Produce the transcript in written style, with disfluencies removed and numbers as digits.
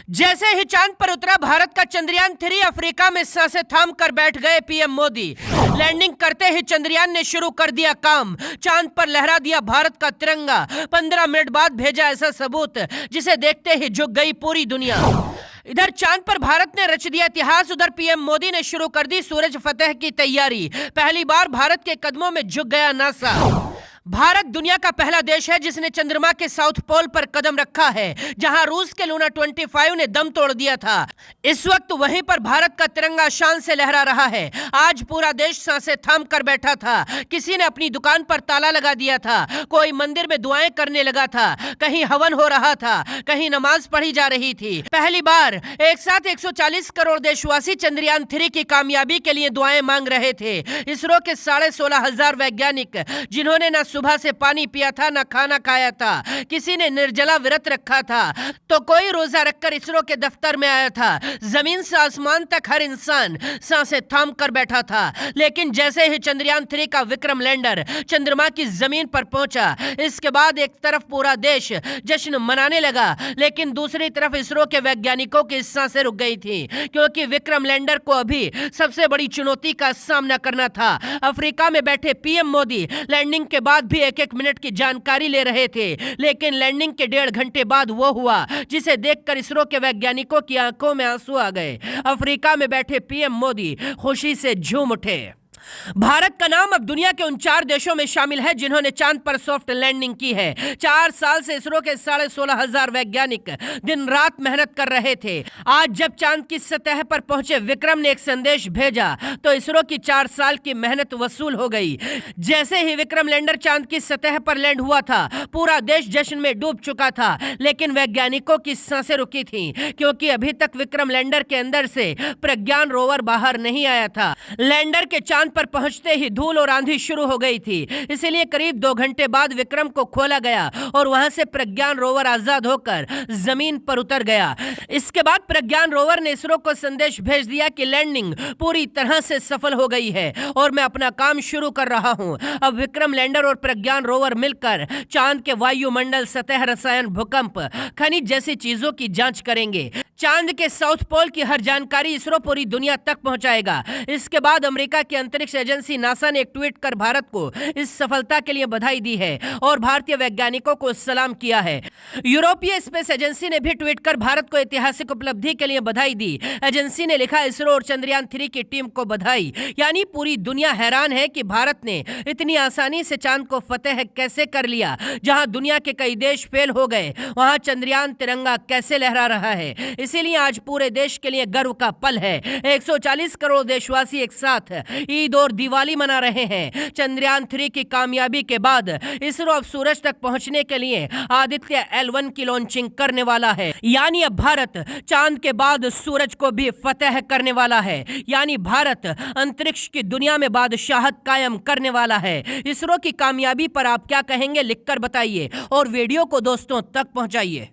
जैसे ही चांद पर उतरा भारत का चंद्रयान 3 अफ्रीका में सांसें थाम कर बैठ गए पीएम मोदी। लैंडिंग करते ही चंद्रयान ने शुरू कर दिया काम, चांद पर लहरा दिया भारत का तिरंगा। 15 मिनट बाद भेजा ऐसा सबूत जिसे देखते ही झुक गई पूरी दुनिया। इधर चांद पर भारत ने रच दिया इतिहास, उधर पीएम मोदी ने शुरू कर दी सूरज फतेह की तैयारी। पहली बार भारत के कदमों में झुक गया नासा। भारत दुनिया का पहला देश है जिसने चंद्रमा के साउथ पोल पर कदम रखा है, जहां रूस के लूना 25 ने दम तोड़ दिया था। इस वक्त वहीं पर भारत का तिरंगा शान से लहरा रहा है। आज पूरा देश सांसें थाम कर बैठा था। किसी ने अपनी दुकान पर ताला लगा दिया था, कोई मंदिर में दुआएं करने लगा था, कहीं हवन हो रहा था, कहीं नमाज पढ़ी जा रही थी। पहली बार एक साथ 140 करोड़ देशवासी चंद्रयान 3 की कामयाबी के लिए दुआएं मांग रहे थे। इसरो के 16,500 वैज्ञानिक, जिन्होंने न सुबह से पानी पिया था, ना खाना खाया था, किसी ने निर्जला व्रत रखा था, तो कोई रोजा रखकर इसरो के दफ्तर में आया था। जमीन से आसमान तक हर इंसान सांसें थाम कर बैठा था। लेकिन जैसे ही चंद्रयान 3 का विक्रम लैंडर चंद्रमा की जमीन पर पहुंचा, इसके बाद एक तरफ पूरा देश जश्न मनाने लगा, लेकिन दूसरी तरफ इसरो के वैज्ञानिकों की सांसें रुक गई थी, क्योंकि विक्रम लैंडर को अभी सबसे बड़ी चुनौती का सामना करना था। अफ्रीका में बैठे पीएम मोदी लैंडिंग के बाद भी एक मिनट की जानकारी ले रहे थे, लेकिन लैंडिंग के 1.5 घंटे बाद वो हुआ जिसे देखकर इसरो के वैज्ञानिकों की आंखों में आंसू आ गए। अफ्रीका में बैठे पीएम मोदी खुशी से झूम उठे। भारत का नाम अब दुनिया के उन 4 देशों में शामिल है जिन्होंने चांद पर सॉफ्ट लैंडिंग की है। 4 साल से इसरो के 16,500 वैज्ञानिक दिन रात मेहनत कर रहे थे। आज जब चांद की सतह पर पहुंचे विक्रम ने एक संदेश भेजा तो इसरो की 4 साल की मेहनत वसूल हो गई। जैसे ही विक्रम लैंडर चांद की सतह पर लैंड हुआ था, पूरा देश जश्न में डूब चुका था, लेकिन वैज्ञानिकों की सांसें रुकी थी, क्योंकि अभी तक विक्रम लैंडर के अंदर से प्रज्ञान रोवर बाहर नहीं आया था। लैंडर के चांद पर पहुंचते ही धूल और आंधी शुरू हो गई थी, इसलिए करीब 2 घंटे बाद विक्रम को खोला गया और वहां से प्रज्ञान रोवर आजाद होकर जमीन पर उतर गया। इसके बाद प्रज्ञान रोवर ने इसरो को संदेश भेज दिया कि लैंडिंग पूरी तरह से सफल हो गई है और मैं अपना काम शुरू कर रहा हूं। अब विक्रम लैंडर और प्रज्ञान रोवर मिलकर चांद के वायुमंडल, सतह, रसायन, भूकंप, खनिज जैसी चीजों की जांच करेंगे। चांद के साउथ पोल की हर जानकारी इसरो पूरी दुनिया तक पहुंचाएगा। इसके बाद अमेरिका की अंतरिक्ष एजेंसी नासा ने एक ट्वीट कर भारत को इस सफलता के लिए बधाई दी है और भारतीय वैज्ञानिकों को सलाम किया है। यूरोपीय स्पेस एजेंसी ने भी ट्वीट कर भारत को ऐतिहासिक उपलब्धि के लिए बधाई दी। एजेंसी ने लिखा, इसरो और चंद्रयान 3 की टीम को बधाई। यानी पूरी दुनिया हैरान है कि भारत ने इतनी आसानी से चांद को फतेह कैसे कर लिया। जहां दुनिया के कई देश फेल हो गए, वहां चंद्रयान तिरंगा कैसे लहरा रहा है। इसीलिए आज पूरे देश के लिए गर्व का पल है। 140 करोड़ देशवासी एक साथ ईद और दिवाली मना रहे हैं। चंद्रयान 3 की कामयाबी के बाद इसरो अब सूरज तक पहुंचने के लिए आदित्य L1 की लॉन्चिंग करने वाला है। यानी अब भारत चांद के बाद सूरज को भी फतेह करने वाला है। यानी भारत अंतरिक्ष की दुनिया में बादशाहत कायम करने वाला है। इसरो की कामयाबी पर आप क्या कहेंगे, लिखकर बताइए और वीडियो को दोस्तों तक पहुंचाइए।